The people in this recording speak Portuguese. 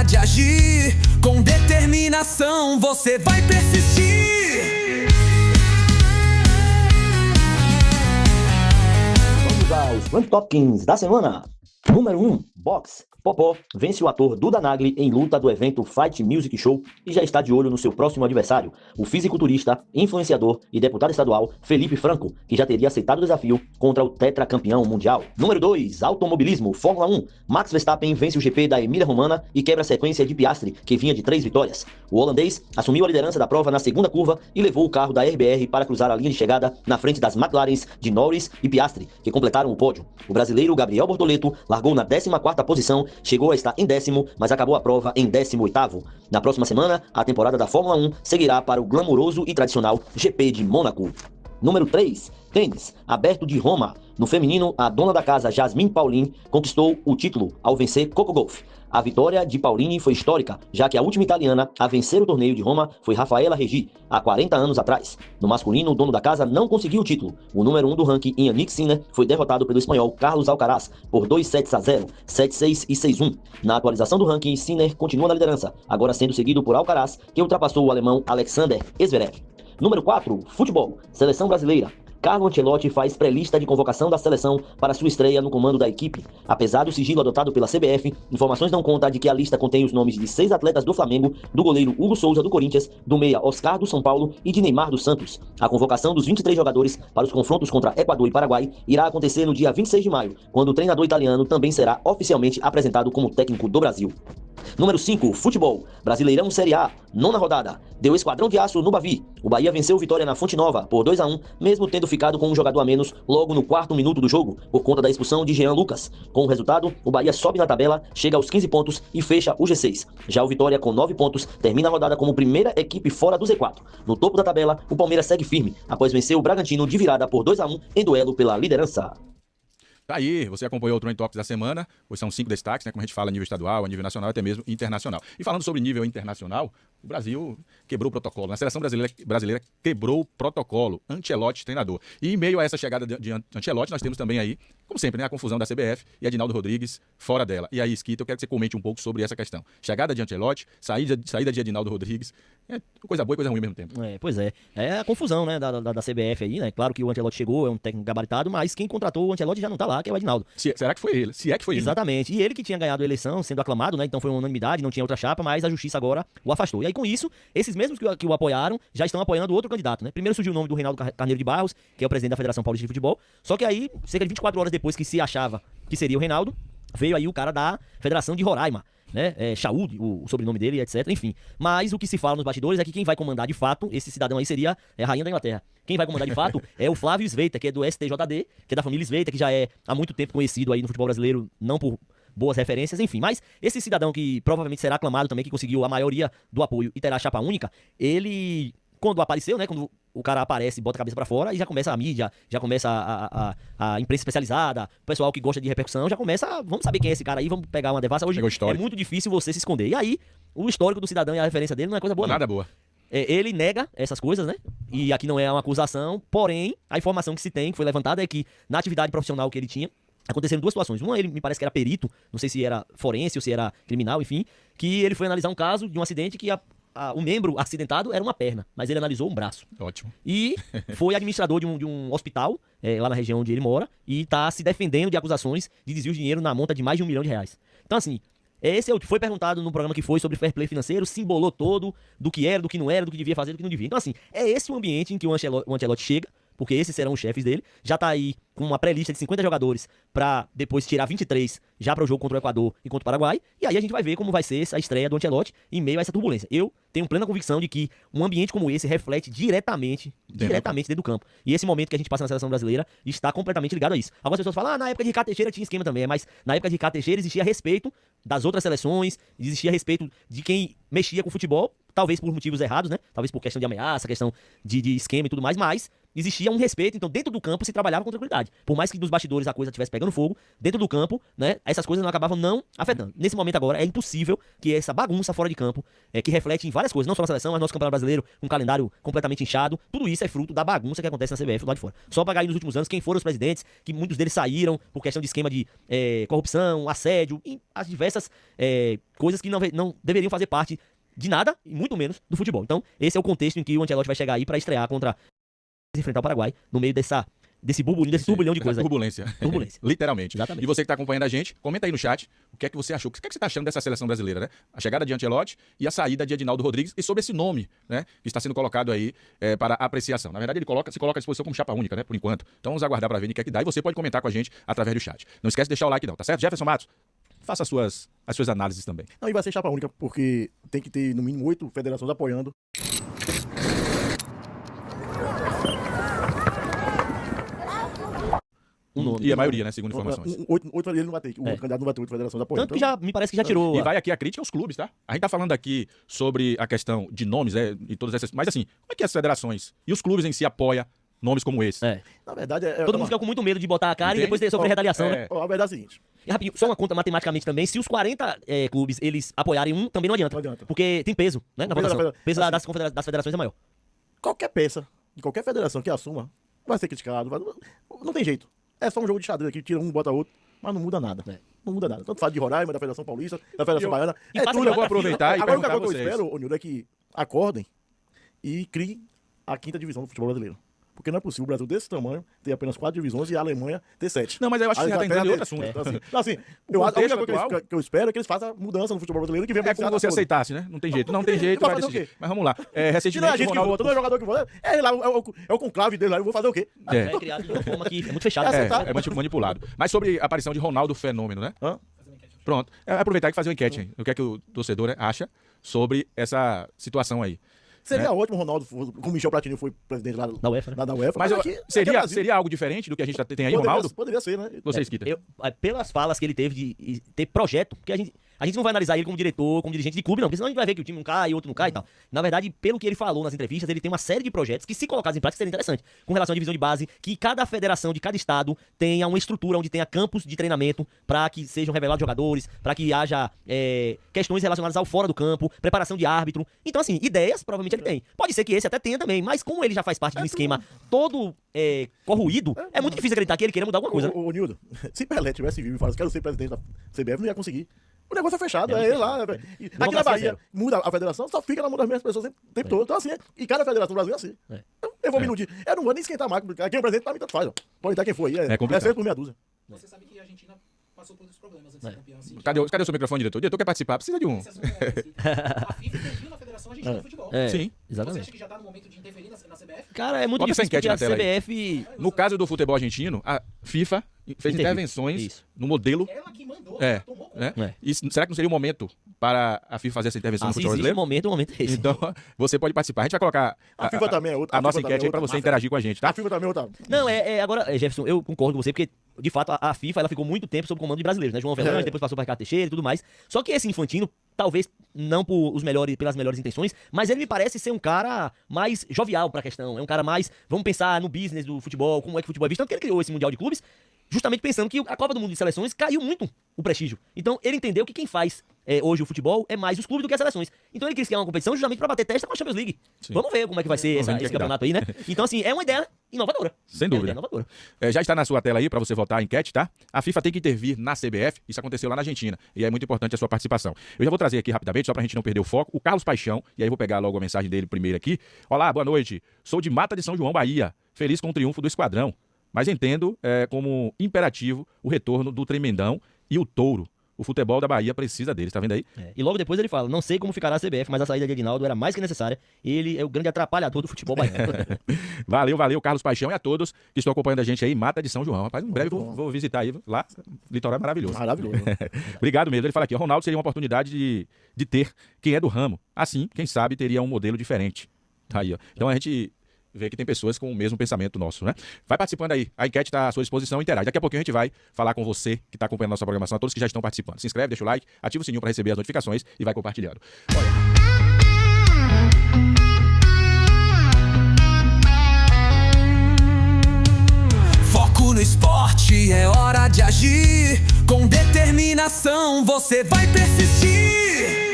de agir. Com determinação você vai persistir. Vamos aos Trend Top 15 da semana. Número 1, Box. Popó vence o ator Duda Nagli em luta do evento Fight Music Show e já está de olho no seu próximo adversário, o fisiculturista, influenciador e deputado estadual Felipe Franco, que já teria aceitado o desafio contra o tetracampeão mundial. Número 2, Automobilismo, Fórmula 1. Max Verstappen vence o GP da Emília-Romana e quebra a sequência de Piastri, que vinha de 3 vitórias. O holandês assumiu a liderança da prova na segunda curva e levou o carro da RBR para cruzar a linha de chegada na frente das McLarens de Norris e Piastri, que completaram o pódio. O brasileiro Gabriel Bortoleto largou na 14ª posição, chegou a estar em 10º, mas acabou a prova em 18º. Na próxima semana, a temporada da Fórmula 1 seguirá para o glamouroso e tradicional GP de Mônaco. Número 3, tênis, Aberto de Roma. No feminino, a dona da casa, Jasmine Paulin, conquistou o título ao vencer Coco Gauff. A vitória de Paulini foi histórica, já que a última italiana a vencer o torneio de Roma foi Rafaela Regi, há 40 anos atrás. No masculino, o dono da casa não conseguiu o título. O número 1 do ranking, Yannick Sinner, foi derrotado pelo espanhol Carlos Alcaraz por 2-0, 7-6 e 6-1. Na atualização do ranking, Sinner continua na liderança, agora sendo seguido por Alcaraz, que ultrapassou o alemão Alexander Zverev. Número 4, futebol, seleção brasileira. Carlo Ancelotti faz pré-lista de convocação da seleção para sua estreia no comando da equipe. Apesar do sigilo adotado pela CBF, informações dão conta de que a lista contém os nomes de 6 atletas do Flamengo, do goleiro Hugo Souza do Corinthians, do meia Oscar do São Paulo e de Neymar do Santos. A convocação dos 23 jogadores para os confrontos contra Equador e Paraguai irá acontecer no dia 26 de maio, quando o treinador italiano também será oficialmente apresentado como técnico do Brasil. Número 5, futebol, Brasileirão Série A, 9ª rodada, deu esquadrão de aço no Bavi. O Bahia venceu o Vitória na Fonte Nova por 2-1, mesmo tendo ficado com um jogador a menos logo no 4º minuto do jogo, por conta da expulsão de Jean Lucas. Com o resultado, o Bahia sobe na tabela, chega aos 15 pontos e fecha o G6. Já o Vitória, com 9 pontos, termina a rodada como primeira equipe fora do Z4. No topo da tabela, o Palmeiras segue firme, após vencer o Bragantino de virada por 2-1 em duelo pela liderança. Tá aí, você acompanhou o Trend Topics da semana, hoje são 5 destaques, né, como a gente fala a nível estadual, a nível nacional, até mesmo internacional. E falando sobre nível internacional, o Brasil quebrou o protocolo, a seleção brasileira quebrou o protocolo, Ancelotti treinador. E em meio a essa chegada de Ancelotti, nós temos também aí, como sempre, né, a confusão da CBF e Adinaldo Rodrigues fora dela. E aí, Esquita, eu quero que você comente um pouco sobre essa questão. Chegada de Ancelotti, saída de Adinaldo Rodrigues, é coisa boa e coisa ruim ao mesmo tempo. Pois é. É a confusão, né, da CBF aí, né? Claro que o Ancelotti chegou, é um técnico gabaritado, mas quem contratou o Ancelotti já não tá lá, que é o Adinaldo. Será que foi ele? Se é que foi ele. Exatamente. E ele que tinha ganhado a eleição, sendo aclamado, né? Então foi uma unanimidade, não tinha outra chapa, mas a justiça agora o afastou. E aí com isso, esses mesmos que o apoiaram, já estão apoiando outro candidato, né? Primeiro surgiu o nome do Reinaldo Carneiro de Barros, que é o presidente da Federação Paulista de Futebol. Só que aí, cerca de 24 horas depois que se achava que seria o Reinaldo, veio aí o cara da Federação de Roraima, né? Chaud, o sobrenome dele, etc. Enfim. Mas o que se fala nos bastidores é que quem vai comandar de fato, esse cidadão aí seria a rainha da Inglaterra. Quem vai comandar de fato é o Flávio Sveita, que é do STJD, que é da família Sveita, que já é há muito tempo conhecido aí no futebol brasileiro, não por boas referências, enfim. Mas esse cidadão que provavelmente será aclamado também, que conseguiu a maioria do apoio e terá chapa única, ele, quando apareceu, né, quando o cara aparece, bota a cabeça pra fora e já começa a mídia, já começa a imprensa especializada, o pessoal que gosta de repercussão, já começa, vamos saber quem é esse cara aí, vamos pegar uma devassa. Hoje é muito difícil você se esconder. E aí, o histórico do cidadão e a referência dele não é coisa boa, Nada não. boa. Ele nega essas coisas, né? E aqui não é uma acusação, porém, a informação que se tem, que foi levantada, é que na atividade profissional que ele tinha, aconteceram duas situações. Uma, ele me parece que era perito, não sei se era forense ou se era criminal, enfim, que ele foi analisar um caso de um acidente que o membro acidentado era uma perna, mas ele analisou um braço. Ótimo. E foi administrador de um hospital, lá na região onde ele mora, e está se defendendo de acusações de desvio de dinheiro na monta de mais de R$1 milhão. Então, assim, esse é o que foi perguntado no programa que foi sobre fair play financeiro, se embolou todo do que era, do que não era, do que devia fazer, do que não devia. Então, assim, é esse o ambiente em que o Ancelotti chega, porque esses serão os chefes dele. Já tá aí com uma pré-lista de 50 jogadores pra depois tirar 23 já para o jogo contra o Equador e contra o Paraguai. E aí a gente vai ver como vai ser essa estreia do Ancelotti em meio a essa turbulência. Eu tenho plena convicção de que um ambiente como esse reflete diretamente dentro do campo. E esse momento que a gente passa na seleção brasileira está completamente ligado a isso. Algumas pessoas falam, na época de Ricardo Teixeira tinha esquema também, mas na época de Ricardo Teixeira existia respeito das outras seleções, existia respeito de quem mexia com o futebol, talvez por motivos errados, né? Talvez por questão de ameaça, questão de esquema e tudo mais, mas existia um respeito, então dentro do campo se trabalhava com tranquilidade. Por mais que nos bastidores a coisa estivesse pegando fogo, dentro do campo, né, essas coisas não acabavam não afetando. Nesse momento agora é impossível que essa bagunça fora de campo, que reflete em várias coisas, não só na seleção, mas no nosso campeonato brasileiro, um calendário completamente inchado, tudo isso é fruto da bagunça que acontece na CBF lá de fora. Só pra aí nos últimos anos quem foram os presidentes, que muitos deles saíram por questão de esquema de corrupção, assédio, e as diversas coisas que não deveriam fazer parte de nada, e muito menos do futebol. Então, esse é o contexto em que o Ancelotti vai chegar aí pra estrear contra enfrentar o Paraguai, no meio desse burburinho, desse turbilhão de coisas. Turbulência. Literalmente. Exatamente. E você que está acompanhando a gente, comenta aí no chat o que é que você achou. O que é que você está achando dessa seleção brasileira, né? A chegada de Ancelotti e a saída de Edinaldo Rodrigues e sobre esse nome, né? Que está sendo colocado aí para apreciação. Na verdade, ele se coloca à disposição como chapa única, né? Por enquanto. Então vamos aguardar para ver o que é que dá. E você pode comentar com a gente através do chat. Não esquece de deixar o like não, tá certo? Jefferson Matos, faça as suas análises também. Não, e vai ser chapa única, porque tem que ter no mínimo 8 federações apoiando. E a maioria, né? Segundo informações. 8 ele não vai ter. O candidato não vai ter 8 federações apoiando. Tanto que já me parece que já tirou. E vai aqui a crítica aos clubes, tá? A gente tá falando aqui sobre a questão de nomes, e todas essas. Mas assim, como é que as federações e os clubes em si apoiam nomes como esse? Na verdade, Todo mundo fica com muito medo de botar a cara e depois sofrer retaliação, né? A verdade é a seguinte. E rapidinho, só uma conta matematicamente também, se os 40 clubes eles apoiarem um, também não adianta. Não adianta. Porque tem peso, né? Na votação. O peso assim, das federações é maior. Qualquer peça de qualquer federação que assuma vai ser criticado. Não tem jeito. É só um jogo de xadrez aqui, tira um, bota outro, mas não muda nada. Não muda nada. Tanto faz de Roraima, da Federação Paulista, da Federação Baiana. Eu vou aproveitar e agora, perguntar o que a eu espero, Nildo, é que acordem e criem a 5ª divisão do futebol brasileiro. Porque não é possível o Brasil desse tamanho ter apenas 4 divisões e a Alemanha ter 7. Não, mas eu acho que você já está entrando em outro assunto. Então, assim, a única coisa que eu espero é que eles façam mudança no futebol brasileiro que venha como você aceitasse, né? Não tem jeito. Não tem jeito, vai decidir. Mas vamos lá. Se não é a gente que vota, não é jogador que vota. É o conclave dele lá, eu vou fazer o quê? É criado de uma forma que é muito fechada. É muito manipulado. Mas sobre a aparição de Ronaldo Fenômeno, né? Pronto. Aproveitar e fazer uma enquete aí. O que é que o torcedor acha sobre essa situação aí? Seria ótimo o Ronaldo, como o Michel Platini foi presidente lá da UEFA, né? Da UEFA. Mas seria algo diferente do que a gente tem aí, Ronaldo? Poderia ser, né? Você, Esquita. Pelas falas que ele teve de ter projeto, porque a gente não vai analisar ele como diretor, como dirigente de clube, não, porque senão a gente vai ver que o time não cai, outro não cai e tal. Na verdade, pelo que ele falou nas entrevistas, ele tem uma série de projetos que, se colocados em prática, seria interessante. Com relação à divisão de base, que cada federação de cada estado tenha uma estrutura onde tenha campos de treinamento para que sejam revelados jogadores, para que haja questões relacionadas ao fora do campo, preparação de árbitro. Então, assim, ideias, provavelmente ele tem. Pode ser que esse até tenha também, mas como ele já faz parte de um esquema todo corroído, é muito difícil acreditar que ele queira mudar alguma coisa. Ô, Nildo, se Pelé tivesse vivo e falasse, quero ser presidente da CBF, não ia conseguir. O negócio é fechado, é ele lá. Aqui na Bahia, muda a federação, só fica na mão das mesmas pessoas o tempo todo. Então, assim, e cada federação do Brasil é assim. Eu vou me iludir. Eu não vou nem esquentar a máquina, porque aqui é o presidente, pra mim tanto faz. Ó. Pode dar quem for aí. É sempre por meia dúzia. Você sabe que a Argentina passou por esses problemas antes de ser campeão. Assim, cadê o seu microfone, diretor? O diretor quer participar, precisa de um. A FIFA interviu na Federação Argentina de Futebol. Sim, exatamente. Você acha que já tá no momento de interferir na CBF? Cara, é muito Bota difícil, porque a CBF... No caso do futebol argentino, a FIFA fez intervenções no modelo... Ela que mandou, tomou conta. E será que não seria o momento para a FIFA fazer essa intervenção no futebol brasileiro? O momento é esse. Então, você pode participar. A gente vai colocar a FIFA também é outra, a nossa enquete aí para você interagir com a gente, tá? A FIFA também é outra. Não, agora, Jefferson, eu concordo com você, porque, de fato, a FIFA ela ficou muito tempo sob o comando de brasileiros, né? João Fernandes, depois passou para Ricardo Teixeira e tudo mais. Só que esse Infantino, talvez não pelas melhores intenções, mas ele me parece ser um cara mais jovial pra questão. É um cara mais, vamos pensar no business do futebol, como é que o futebol é visto. Tanto que ele criou esse Mundial de Clubes, justamente pensando que a Copa do Mundo de Seleções caiu muito o prestígio. Então, ele entendeu que quem faz hoje o futebol é mais os clubes do que as seleções. Então, ele quis criar uma competição justamente pra bater testa com a Champions League. Sim. Vamos ver como é que vai ser esse campeonato aí, né? Então, assim, é uma ideia inovadora. Sem dúvida. Já está na sua tela aí pra você votar a enquete, tá? A FIFA tem que intervir na CBF, isso aconteceu lá na Argentina, e é muito importante a sua participação. Eu já vou trazer aqui rapidamente, só pra gente não perder o foco, o Carlos Paixão, e aí eu vou pegar logo a mensagem dele primeiro aqui. Olá, boa noite. Sou de Mata de São João, Bahia. Feliz com o triunfo do Esquadrão. Mas entendo como imperativo o retorno do Tremendão e o Touro. O futebol da Bahia precisa deles, tá vendo aí? E logo depois ele fala, não sei como ficará a CBF, mas a saída de Edinaldo era mais que necessária. Ele é o grande atrapalhador do futebol baiano. Valeu, Carlos Paixão, e a todos que estão acompanhando a gente aí, Mata de São João. Rapaz, em breve vou visitar aí, lá, litoral é maravilhoso. Maravilhoso. Obrigado mesmo. Ele fala aqui, o Ronaldo seria uma oportunidade de ter quem é do ramo. Assim, quem sabe, teria um modelo diferente. Tá aí, ó. Então a gente vê que tem pessoas com o mesmo pensamento nosso, né? Vai participando aí, a enquete está à sua disposição, interage. Daqui a pouquinho a gente vai falar com você que está acompanhando a nossa programação, a todos que já estão participando. Se inscreve, deixa o like, ativa o sininho para receber as notificações e vai compartilhando. Olha. hora de agir. Com determinação você vai persistir.